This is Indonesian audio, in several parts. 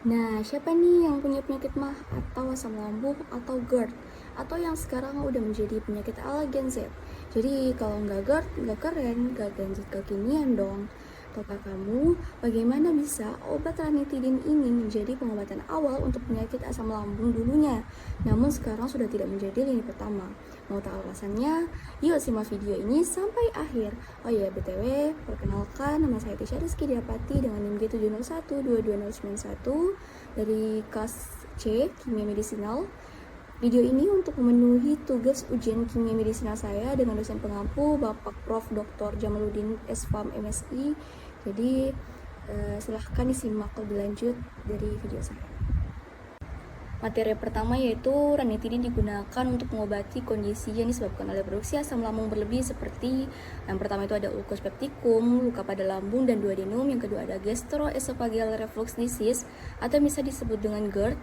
Nah, siapa nih yang punya penyakit MAH atau asam lambung atau GERD atau yang sekarang udah menjadi penyakit ala Gen Z? Jadi kalau nggak GERD, nggak keren, nggak Gen Z kekinian dong. Tahukah kamu bagaimana bisa obat ranitidin ini menjadi pengobatan awal untuk penyakit asam lambung dulunya, namun sekarang sudah tidak menjadi lini pertama? Mau tahu alasannya? Yuk simak video ini sampai akhir. Oh iya, BTW, perkenalkan nama saya Tisha Rizky Diapati dengan NIM G701229091 dari kelas C, Kimia Medisinal. Video ini untuk memenuhi tugas ujian kimia medisinal saya dengan dosen pengampu Bapak Prof. Dr. Jamaluddin S.Fam MSI. Jadi silahkan disimak lebih lanjut dari video saya. Materi pertama yaitu ranitidin digunakan untuk mengobati kondisi yang disebabkan oleh produksi asam lambung berlebih seperti yang pertama itu ada ulcus pepticum, luka pada lambung dan duodenum, yang kedua ada gastroesophageal reflux disease atau bisa disebut dengan GERD.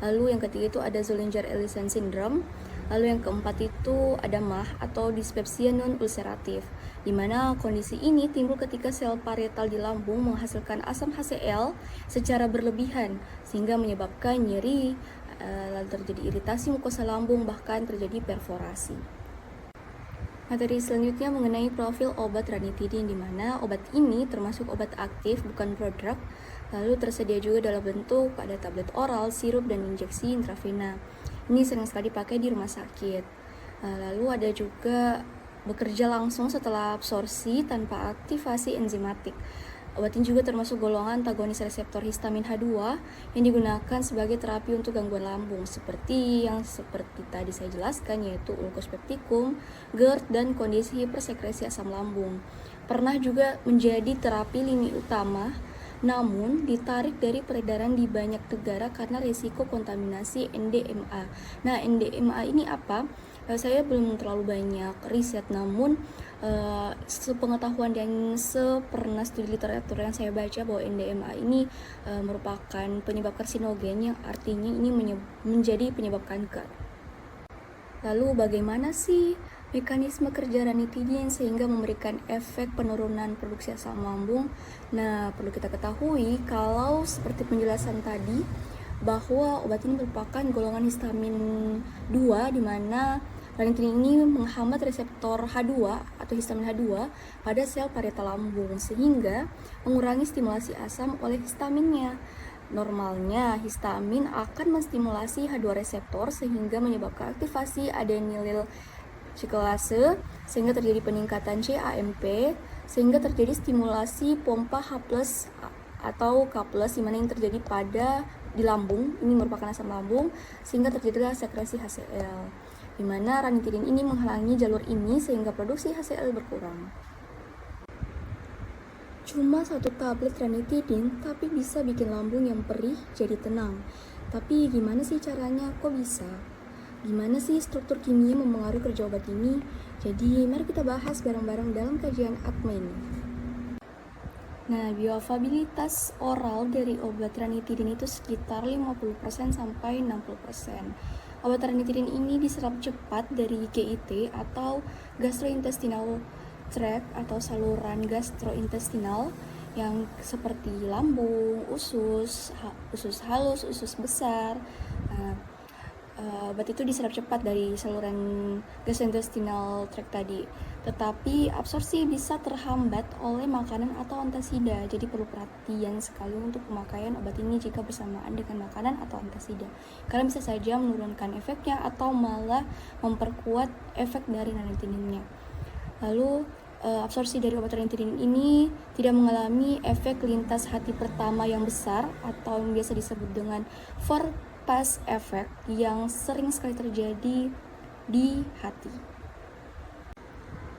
Lalu yang ketiga itu ada Zollinger-Ellison syndrome. Lalu yang keempat itu ada MAH atau dispepsia non-ulceratif, di mana kondisi ini timbul ketika sel parietal di lambung menghasilkan asam HCl secara berlebihan sehingga menyebabkan nyeri, lalu terjadi iritasi mukosa lambung, bahkan terjadi perforasi. Materi selanjutnya mengenai profil obat ranitidin, di mana obat ini termasuk obat aktif bukan prodrug, lalu tersedia juga dalam bentuk ada tablet oral, sirup, dan injeksi intravena. Ini sering sekali dipakai di rumah sakit. Lalu ada juga bekerja langsung setelah absorpsi tanpa aktivasi enzimatik. Obat ini juga termasuk golongan antagonis reseptor histamin H2 yang digunakan sebagai terapi untuk gangguan lambung seperti tadi saya jelaskan, yaitu ulcus pepticum, GERD, dan kondisi hipersekresi asam lambung. Pernah juga menjadi terapi lini utama, namun ditarik dari peredaran di banyak negara karena risiko kontaminasi NDMA. Nah, NDMA ini apa? Saya belum terlalu banyak riset, namun sepengetahuan dan sepernah studi literatur yang saya baca bahwa NDMA ini merupakan penyebab karsinogen, yang artinya ini menjadi penyebab kanker. Lalu bagaimana sih mekanisme kerja ranitidin sehingga memberikan efek penurunan produksi asam lambung? Nah, perlu kita ketahui kalau seperti penjelasan tadi bahwa obat ini merupakan golongan histamin 2, di mana ranitidin ini menghambat reseptor H2 atau histamin H2 pada sel parietal lambung sehingga mengurangi stimulasi asam oleh histaminnya. Normalnya, histamin akan menstimulasi H2 reseptor sehingga menyebabkan aktivasi adenylyl siklase sehingga terjadi peningkatan CAMP sehingga terjadi stimulasi pompa H+ atau K+, di mana yang terjadi di lambung, ini merupakan asam lambung, sehingga terjadilah sekresi HCl, di mana ranitidin ini menghalangi jalur ini sehingga produksi HCl berkurang. Cuma satu tablet ranitidin tapi bisa bikin lambung yang perih jadi tenang. Tapi gimana sih caranya? Kok bisa? Gimana sih struktur kimia mempengaruhi kerja obat ini? Jadi mari kita bahas bareng-bareng dalam kajian ATMA ini. Nah, bioavailabilitas oral dari obat ranitidin itu sekitar 50% sampai 60%. Obat ranitidin ini diserap cepat dari GIT atau gastrointestinal tract atau saluran gastrointestinal yang seperti lambung, usus halus, usus besar. Obat itu diserap cepat dari saluran gastrointestinal tract tadi, tetapi absorpsi bisa terhambat oleh makanan atau antasida. Jadi perlu perhatian sekali untuk pemakaian obat ini jika bersamaan dengan makanan atau antasida, karena bisa saja menurunkan efeknya atau malah memperkuat efek dari ranitidinnya. Lalu absorpsi dari obat ranitidin ini tidak mengalami efek lintas hati pertama yang besar atau yang biasa disebut dengan first-pass effect yang sering sekali terjadi di hati.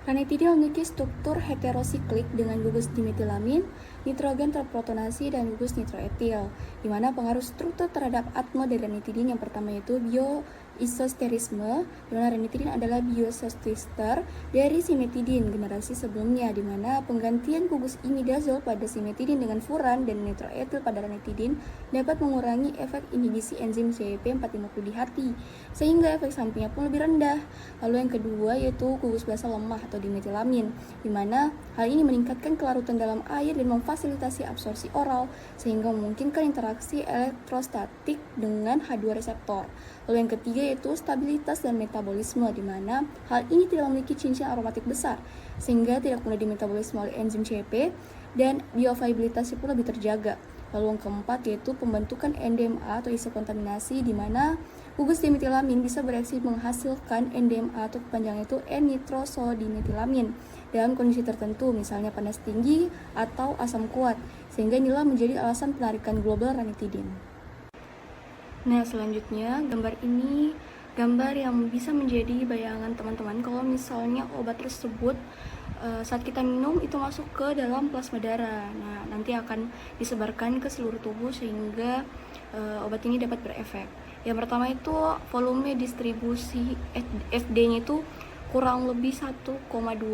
Ranitidin memiliki struktur heterosiklik dengan gugus dimetilamin, nitrogen terprotonasi, dan gugus nitroetil, di mana pengaruh struktur terhadap atma dari ranitidin yang pertama yaitu isosterisme, di mana ranitidin adalah biosester dari simetidin generasi sebelumnya, di mana penggantian gugus imidazol pada simetidin dengan furan dan nitroetil pada ranitidin dapat mengurangi efek inhibisi enzim CYP450 di hati, sehingga efek sampingnya pun lebih rendah. Lalu yang kedua yaitu gugus basa lemah atau dimetilamin, di mana hal ini meningkatkan kelarutan dalam air dan memfasilitasi absorpsi oral, sehingga memungkinkan interaksi elektrostatik dengan H2 reseptor. Lalu yang ketiga yaitu stabilitas dan metabolisme, di mana hal ini tidak memiliki cincin aromatik besar, sehingga tidak mudah dimetabolisme oleh enzim CYP dan bioavailabilitasnya pun lebih terjaga. Lalu yang keempat yaitu pembentukan NDMA atau isokontaminasi, di mana gugus dimetilamin bisa bereaksi menghasilkan NDMA atau kepanjangannya itu N-nitrosodimetilamin dalam kondisi tertentu, misalnya panas tinggi atau asam kuat, sehingga inilah menjadi alasan penarikan global ranitidin. Nah, selanjutnya gambar ini gambar yang bisa menjadi bayangan teman-teman kalau misalnya obat tersebut saat kita minum itu masuk ke dalam plasma darah. Nah, nanti akan disebarkan ke seluruh tubuh sehingga obat ini dapat berefek. Yang pertama itu volume distribusi FD-nya itu kurang lebih 1,2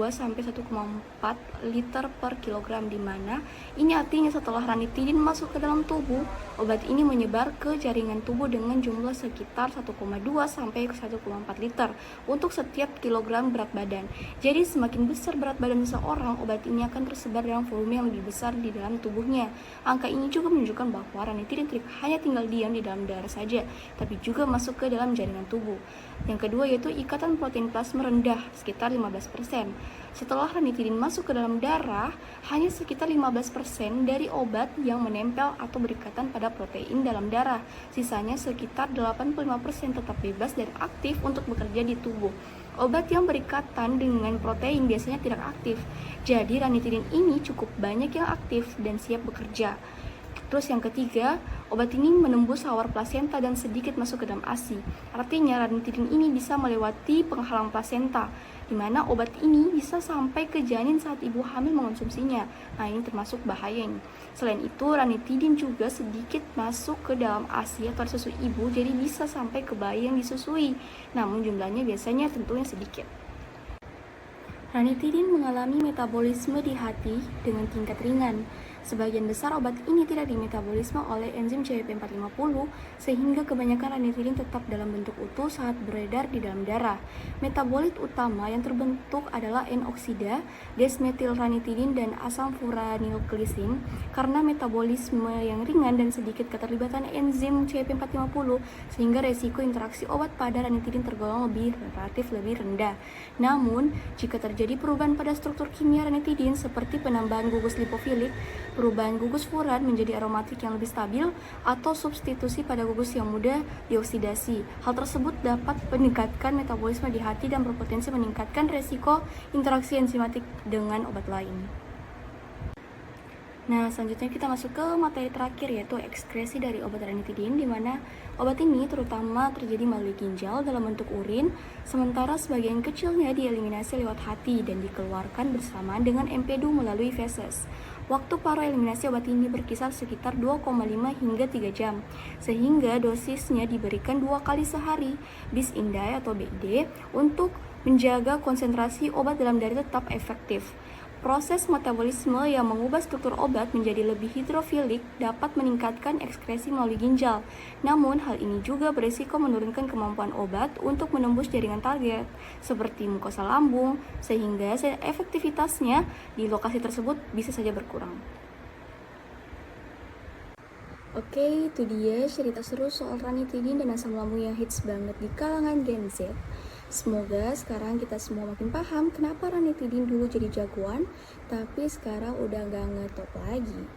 sampai 1,4 liter per kilogram, di mana ini artinya setelah ranitidin masuk ke dalam tubuh, obat ini menyebar ke jaringan tubuh dengan jumlah sekitar 1,2 sampai 1,4 liter untuk setiap kilogram berat badan. Jadi semakin besar berat badan seseorang, obat ini akan tersebar dalam volume yang lebih besar di dalam tubuhnya. Angka ini juga menunjukkan bahwa ranitidin tidak hanya tinggal diam di dalam darah saja, tapi juga masuk ke dalam jaringan tubuh. Yang kedua yaitu ikatan protein plasma rendah sekitar 15%. Setelah ranitidin masuk ke dalam darah, hanya sekitar 15% dari obat yang menempel atau berikatan pada protein dalam darah. Sisanya sekitar 85% tetap bebas dan aktif untuk bekerja di tubuh. Obat yang berikatan dengan protein biasanya tidak aktif. Jadi ranitidin ini cukup banyak yang aktif dan siap bekerja. Terus yang ketiga, obat ini menembus sawar plasenta dan sedikit masuk ke dalam ASI. Artinya ranitidin ini bisa melewati penghalang plasenta, di mana obat ini bisa sampai ke janin saat ibu hamil mengonsumsinya. Nah, ini termasuk bahaya ini. Selain itu, ranitidin juga sedikit masuk ke dalam ASI atau susu ibu, jadi bisa sampai ke bayi yang disusui. Namun jumlahnya biasanya tentunya sedikit. Ranitidin mengalami metabolisme di hati dengan tingkat ringan. Sebagian besar obat ini tidak dimetabolisme oleh enzim CYP450, sehingga kebanyakan ranitidin tetap dalam bentuk utuh saat beredar di dalam darah. Metabolit utama yang terbentuk adalah N-oksida, desmetilranitidin, dan asam furanilglisin. Karena metabolisme yang ringan dan sedikit keterlibatan enzim CYP450, sehingga resiko interaksi obat pada ranitidin tergolong relatif lebih rendah. Namun, jika terjadi perubahan pada struktur kimia ranitidin seperti penambahan gugus lipofilik, perubahan gugus furan menjadi aromatik yang lebih stabil, atau substitusi pada gugus yang mudah dioksidasi. Hal tersebut dapat meningkatkan metabolisme di hati dan berpotensi meningkatkan resiko interaksi enzimatik dengan obat lain. Nah, selanjutnya kita masuk ke materi terakhir, yaitu ekskresi dari obat ranitidin, di mana obat ini terutama terjadi melalui ginjal dalam bentuk urin, sementara sebagian kecilnya dieliminasi lewat hati dan dikeluarkan bersamaan dengan empedu melalui feses. Waktu paroeliminasi obat ini berkisar sekitar 2,5 hingga 3 jam, sehingga dosisnya diberikan 2 kali sehari, bis indai atau BID, untuk menjaga konsentrasi obat dalam darah tetap efektif. Proses metabolisme yang mengubah struktur obat menjadi lebih hidrofilik dapat meningkatkan ekskresi melalui ginjal. Namun, hal ini juga berisiko menurunkan kemampuan obat untuk menembus jaringan target, seperti mukosa lambung, sehingga efektivitasnya di lokasi tersebut bisa saja berkurang. Oke, itu dia cerita seru soal ranitidin dan asam lambung yang hits banget di kalangan Gen Z. Semoga sekarang kita semua makin paham kenapa ranitidin dulu jadi jagoan, tapi sekarang udah gak ngetop lagi.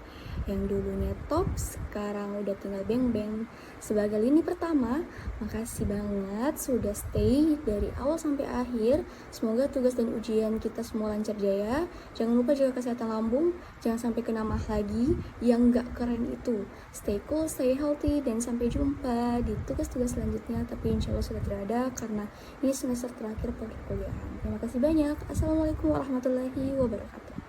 Yang dulunya top, sekarang udah tinggal beng-beng. Sebagai lini pertama, makasih banget sudah stay dari awal sampai akhir. Semoga tugas dan ujian kita semua lancar jaya. Jangan lupa jaga kesehatan lambung, jangan sampai kena mah lagi yang gak keren itu. Stay cool, stay healthy, dan sampai jumpa di tugas-tugas selanjutnya. Tapi insya Allah sudah tidak ada karena ini semester terakhir perkuliahan. Terima kasih banyak. Assalamualaikum warahmatullahi wabarakatuh.